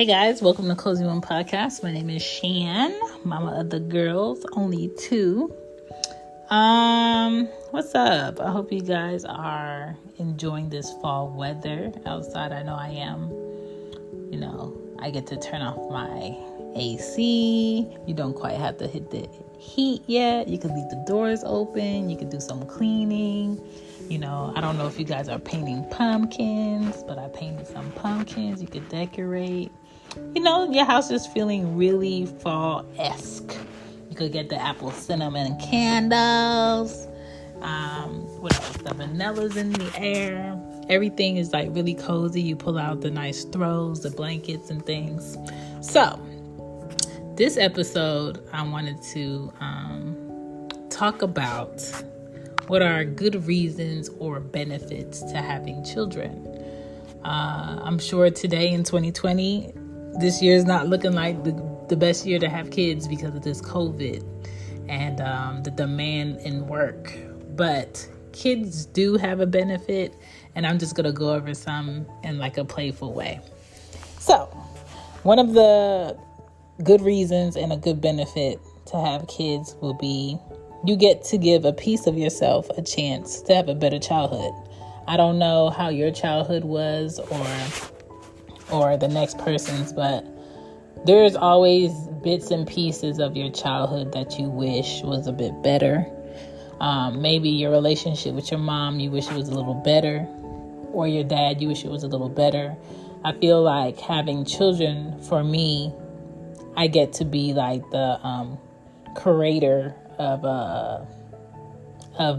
Hey guys, welcome to Cozy One Podcast. My name is Shan, mama of the girls, only two. What's up? I hope you guys are enjoying this fall weather outside. I know I am. I get to turn off my AC. You don't quite have to hit the heat yet. You can leave the doors open. You can do some cleaning. I don't know if you guys are painting pumpkins, but I painted some pumpkins. You could decorate. Your house is feeling really fall-esque. You could get the apple cinnamon candles. What else? The vanilla's in the air. Everything is like really cozy. You pull out the nice throws, the blankets and things. So, this episode, I wanted to talk about what are good reasons or benefits to having children. I'm sure today in 2020, this year is not looking like the best year to have kids because of this COVID and the demand in work. But kids do have a benefit, and I'm just going to go over some in like a playful way. So, one of the good reasons and a good benefit to have kids will be you get to give a piece of yourself a chance to have a better childhood. I don't know how your childhood was or the next person's, but there's always bits and pieces of your childhood that you wish was a bit better. Maybe your relationship with your mom, you wish it was a little better, or your dad, you wish it was a little better. I feel like having children, for me, I get to be like the curator of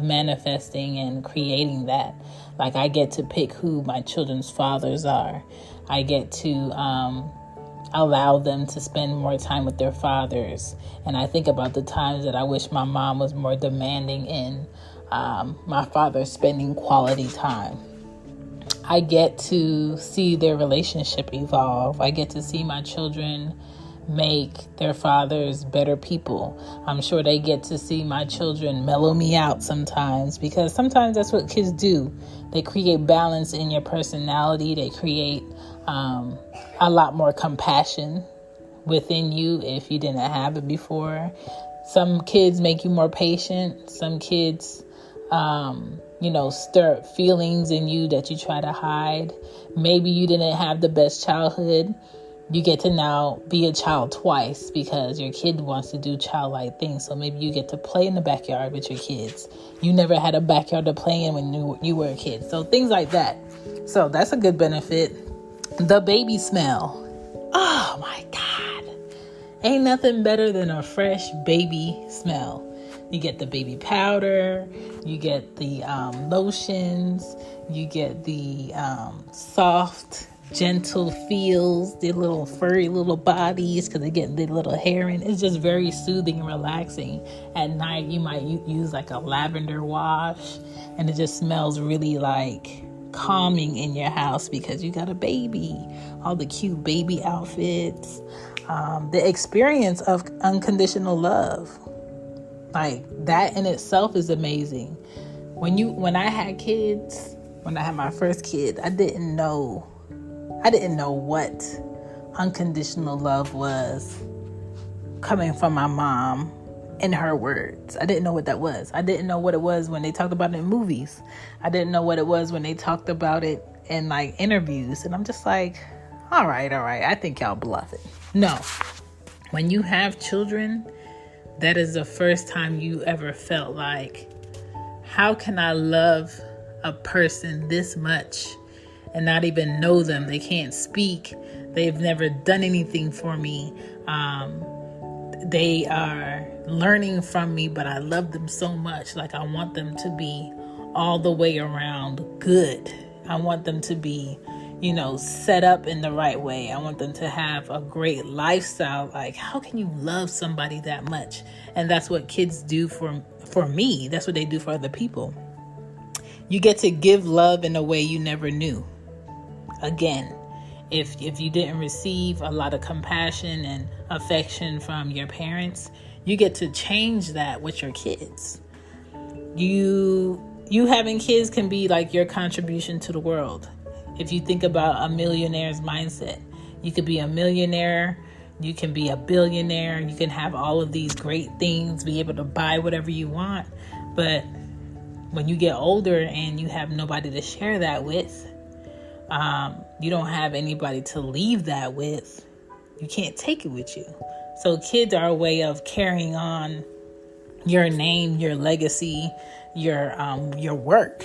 manifesting and creating that. Like, I get to pick who my children's fathers are. I get to allow them to spend more time with their fathers. And I think about the times that I wish my mom was more demanding in my father spending quality time. I get to see their relationship evolve. I get to see my children make their fathers better people. I'm sure they get to see my children mellow me out sometimes, because sometimes that's what kids do. They create balance in your personality. They create a lot more compassion within you if you didn't have it before. Some kids make you more patient. Some kids stir up feelings in you that you try to hide. Maybe you didn't have the best childhood. You get to now be a child twice because your kid wants to do childlike things. So maybe you get to play in the backyard with your kids. You never had a backyard to play in when you were a kid. So things like that. So that's a good benefit. The baby smell. Oh my God. Ain't nothing better than a fresh baby smell. You get the baby powder. You get the lotions. You get the soft, gentle feels, their little furry little bodies, because they get their little hair in. It's just very soothing and relaxing. At night, you might use like a lavender wash, and it just smells really like calming in your house because you got a baby. All the cute baby outfits, the experience of unconditional love, like that in itself is amazing. When I had kids, when I had my first kid, I didn't know what unconditional love was coming from my mom in her words. I didn't know what that was. I didn't know what it was when they talked about it in movies. I didn't know what it was when they talked about it in like interviews. And I'm just like, all right. I think y'all bluffing. No. When you have children, that is the first time you ever felt like, how can I love a person this much and not even know them? They can't speak. They've never done anything for me. They are learning from me, but I love them so much. Like, I want them to be all the way around good. I want them to be, set up in the right way. I want them to have a great lifestyle. Like, how can you love somebody that much? And that's what kids do for me. That's what they do for other people. You get to give love in a way you never knew. Again, if you didn't receive a lot of compassion and affection from your parents, you get to change that with your kids. You having kids can be like your contribution to the world. If you think about a millionaire's mindset, You could be a millionaire. You can be a billionaire. You can have all of these great things, be able to buy whatever you want. But when you get older and you have nobody to share that with, you don't have anybody to leave that with, you can't take it with you. So kids are a way of carrying on your name, your legacy, your work.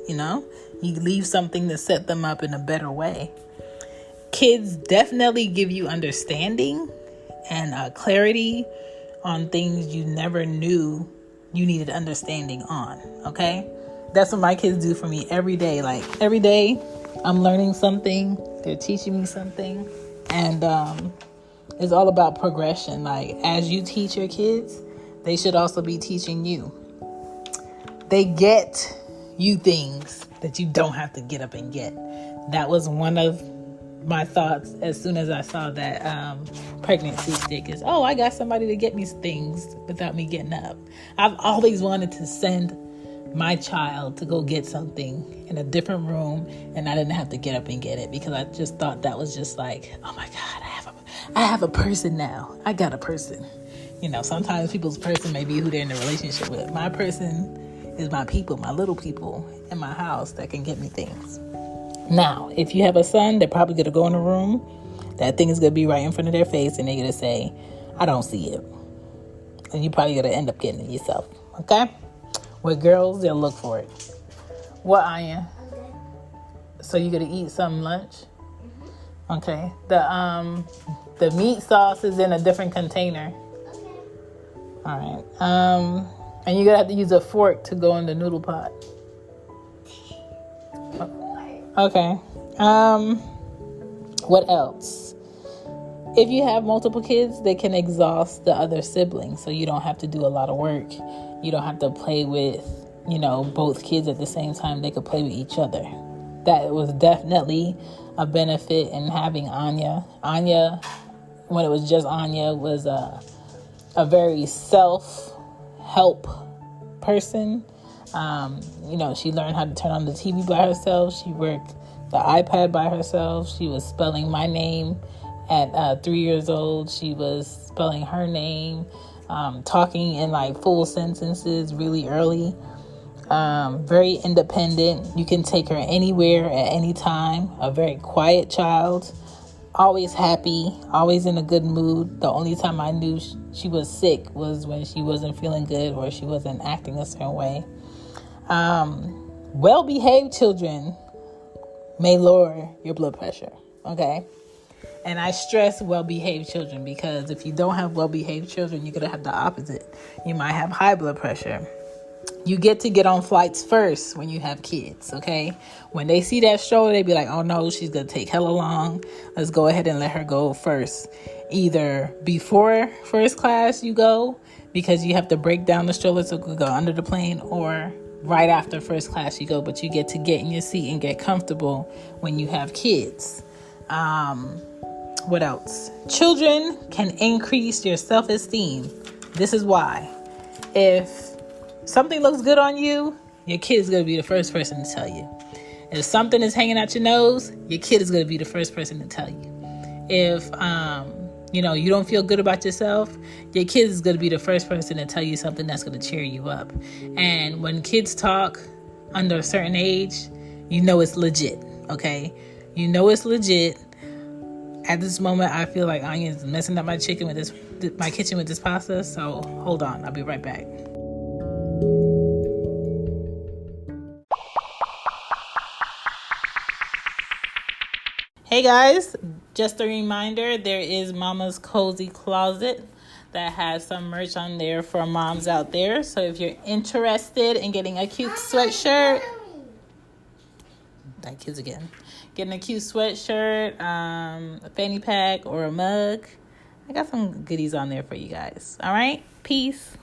You leave something to set them up in a better way. Kids definitely give you understanding and clarity on things you never knew you needed understanding on. Okay, that's what my kids do for me every day. Like every day, I'm learning something. They're teaching me something, and it's all about progression. Like as you teach your kids, they should also be teaching you. They get you things that you don't have to get up and get. That was one of my thoughts as soon as I saw that pregnancy stick is, I got somebody to get me things without me getting up. I've always wanted to send my child to go get something in a different room, and I didn't have to get up and get it, because I just thought that was just like, oh my God, I have a person now. I got a person. Sometimes people's person may be who they're in a relationship with. My person is my people, my little people in my house that can get me things. Now, if you have a son, they're probably going to go in a room. That thing is going to be right in front of their face, and they're going to say, I don't see it. And you're probably going to end up getting it yourself. Okay? With girls, they'll look for it. What, Aya? So you're going to eat some lunch? Okay. The meat sauce is in a different container. All right. And you're going to have to use a fork to go in the noodle pot. Okay. What else? If you have multiple kids, they can exhaust the other siblings, so you don't have to do a lot of work. You don't have to play with, both kids at the same time. They could play with each other. That was definitely a benefit in having Anya. Anya, when it was just Anya, was a very self-help person. She learned how to turn on the TV by herself. She worked the iPad by herself. She was spelling my name at 3 years old. She was spelling her name, talking in like full sentences really early. Very independent. You can take her anywhere at any time. A very quiet child. Always happy. Always in a good mood. The only time I knew she was sick was when she wasn't feeling good or she wasn't acting a certain way. Well-behaved children may lower your blood pressure, okay? And I stress well-behaved children, because if you don't have well-behaved children, you're going to have the opposite. You might have high blood pressure. You get on flights first when you have kids, okay? When they see that stroller, they be like, oh no, she's going to take hella long. Let's go ahead and let her go first. Either before first class you go, because you have to break down the stroller so it could go under the plane, or right after first class you go, but you get in your seat and get comfortable when you have kids. What else? Children can increase your self-esteem. This is why. If something looks good on you, your kid is going to be the first person to tell you. If something is hanging out your nose, your kid is going to be the first person to tell you. If, you don't feel good about yourself, your kid is going to be the first person to tell you something that's going to cheer you up. And when kids talk under a certain age, it's legit, okay? It's legit. At this moment, I feel like Anya's messing up my kitchen with this pasta. So hold on, I'll be right back. Hey guys, just a reminder, there is Mama's Cozy Closet that has some merch on there for moms out there. So if you're interested in getting a cute sweatshirt, that kids again. Getting a cute sweatshirt, a fanny pack, or a mug, I got some goodies on there for you guys. All right? Peace.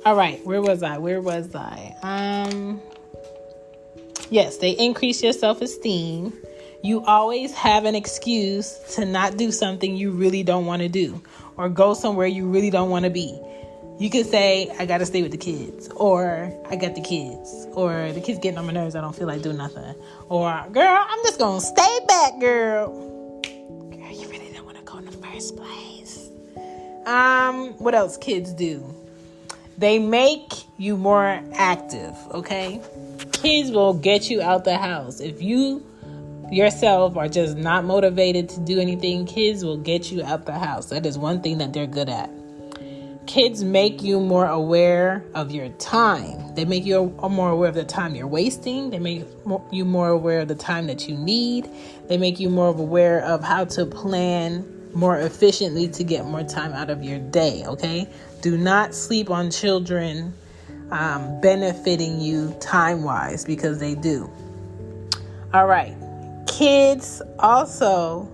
All right, where was I? Yes, they increase your self-esteem. You always have an excuse to not do something you really don't want to do, or go somewhere you really don't want to be. You could say, I got to stay with the kids, or I got the kids, or the kids getting on my nerves, I don't feel like doing nothing. Or, girl, I'm just going to stay back, girl. Girl, you really didn't want to go in the first place. What else kids do? They make you more active, okay? Kids will get you out the house. If you yourself are just not motivated to do anything, kids will get you out the house. That is one thing that they're good at. Kids make you more aware of your time. They make you more aware of the time you're wasting. They make you more aware of the time that you need. They make you more aware of how to plan more efficiently to get more time out of your day, okay? Do not sleep on children benefiting you time-wise, because they do. All right. Kids also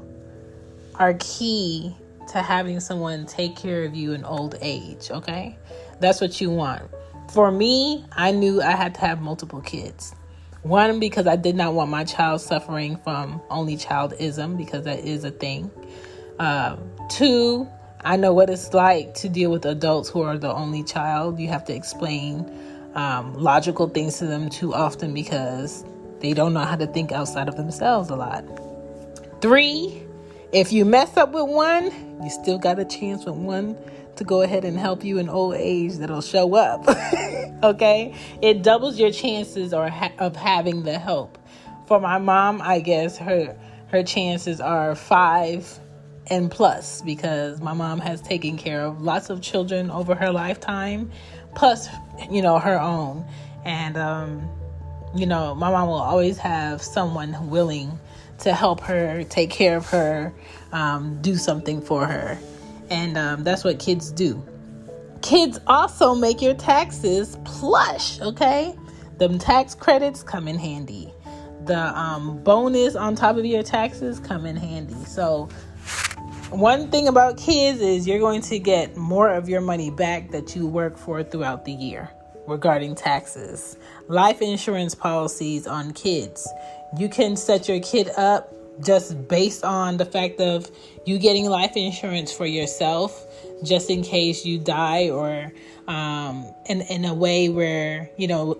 are key to having someone take care of you in old age, okay? That's what you want. For me, I knew I had to have multiple kids. One, because I did not want my child suffering from only childism, because that is a thing. Two, I know what it's like to deal with adults who are the only child. You have to explain logical things to them too often, because they don't know how to think outside of themselves a lot. Three, if you mess up with one, you still got a chance with one to go ahead and help you in old age that'll show up. Okay? It doubles your chances of having the help. For my mom, I guess her chances are 5 and plus, because my mom has taken care of lots of children over her lifetime, plus, her own. And, my mom will always have someone willing to help her, take care of her, do something for her. And that's what kids do. Kids also make your taxes plush, okay? The tax credits come in handy. The bonus on top of your taxes come in handy. So one thing about kids is you're going to get more of your money back that you work for throughout the year regarding taxes. Life insurance policies on kids. You can set your kid up just based on the fact of you getting life insurance for yourself, just in case you die, or in a way where,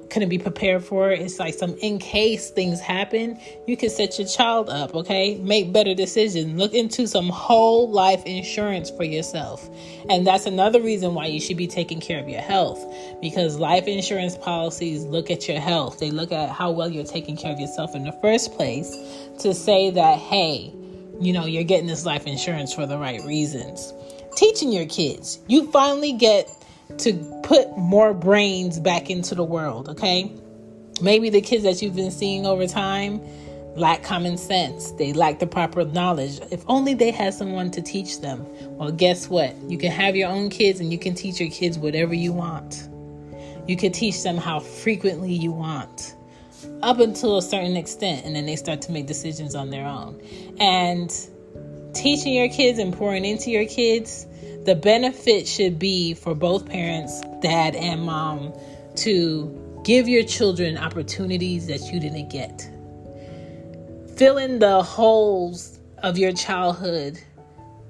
couldn't be prepared for it. It's like some in case things happen, you can set your child up, okay? Make better decisions. Look into some whole life insurance for yourself. And that's another reason why you should be taking care of your health, because life insurance policies look at your health. They look at how well you're taking care of yourself in the first place to say that, hey, you're getting this life insurance for the right reasons. Teaching your kids. You finally get to put more brains back into the world, okay? Maybe the kids that you've been seeing over time lack common sense. They lack the proper knowledge. If only they had someone to teach them. Well, guess what? You can have your own kids, and you can teach your kids whatever you want. You can teach them how frequently you want, up until a certain extent, and then they start to make decisions on their own. And teaching your kids and pouring into your kids, the benefit should be for both parents, dad and mom, to give your children opportunities that you didn't get. Fill in the holes of your childhood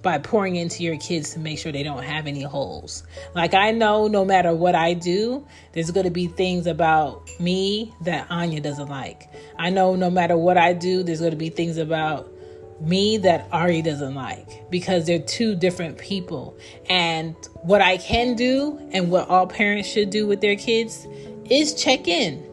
by pouring into your kids to make sure they don't have any holes. Like, I know no matter what I do, there's going to be things about me that Anya doesn't like. I know no matter what I do, there's going to be things about me that Ari doesn't like, because they're two different people. And what I can do, and what all parents should do with their kids, is check in.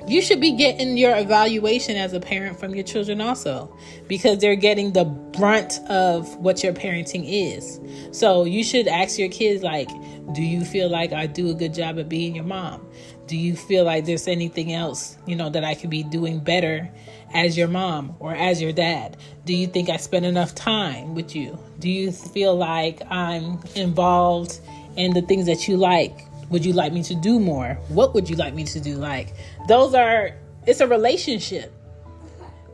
You should be getting your evaluation as a parent from your children also, because they're getting the brunt of what your parenting is. So you should ask your kids, like, do you feel like I do a good job of being your mom? Do you feel like there's anything else, that I could be doing better as your mom or as your dad? Do you think I spend enough time with you? Do you feel like I'm involved in the things that you like? Would you like me to do more? What would you like me to do? Like, it's a relationship.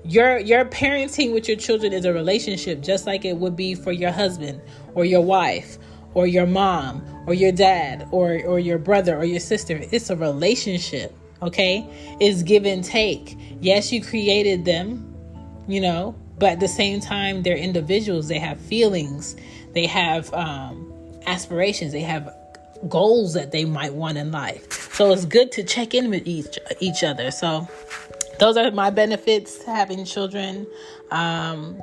Your parenting with your children is a relationship, just like it would be for your husband or your wife or your mom or your dad or your brother or your sister. It's a relationship, okay? It's give and take. Yes, you created them but at the same time, they're individuals. They have feelings. They have aspirations. They have goals that they might want in life. So it's good to check in with each other. So those are my benefits to having children. Find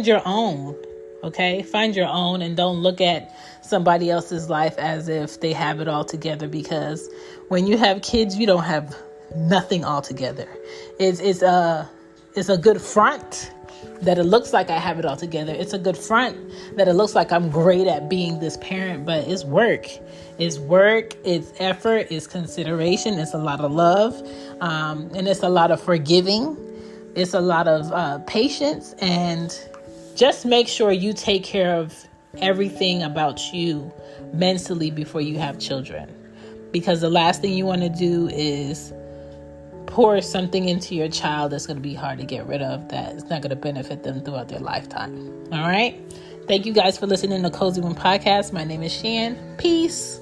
your own. Okay, find your own, and don't look at somebody else's life as if they have it all together, because when you have kids, you don't have nothing all together. It's a good front that it looks like I have it all together. It's a good front that it looks like I'm great at being this parent, but it's work. It's work, it's effort, it's consideration, it's a lot of love, and it's a lot of forgiving. It's a lot of patience, and just make sure you take care of everything about you mentally before you have children. Because the last thing you want to do is pour something into your child that's going to be hard to get rid of, that is not going to benefit them throughout their lifetime. All right? Thank you guys for listening to Cozy One Podcast. My name is Shan. Peace.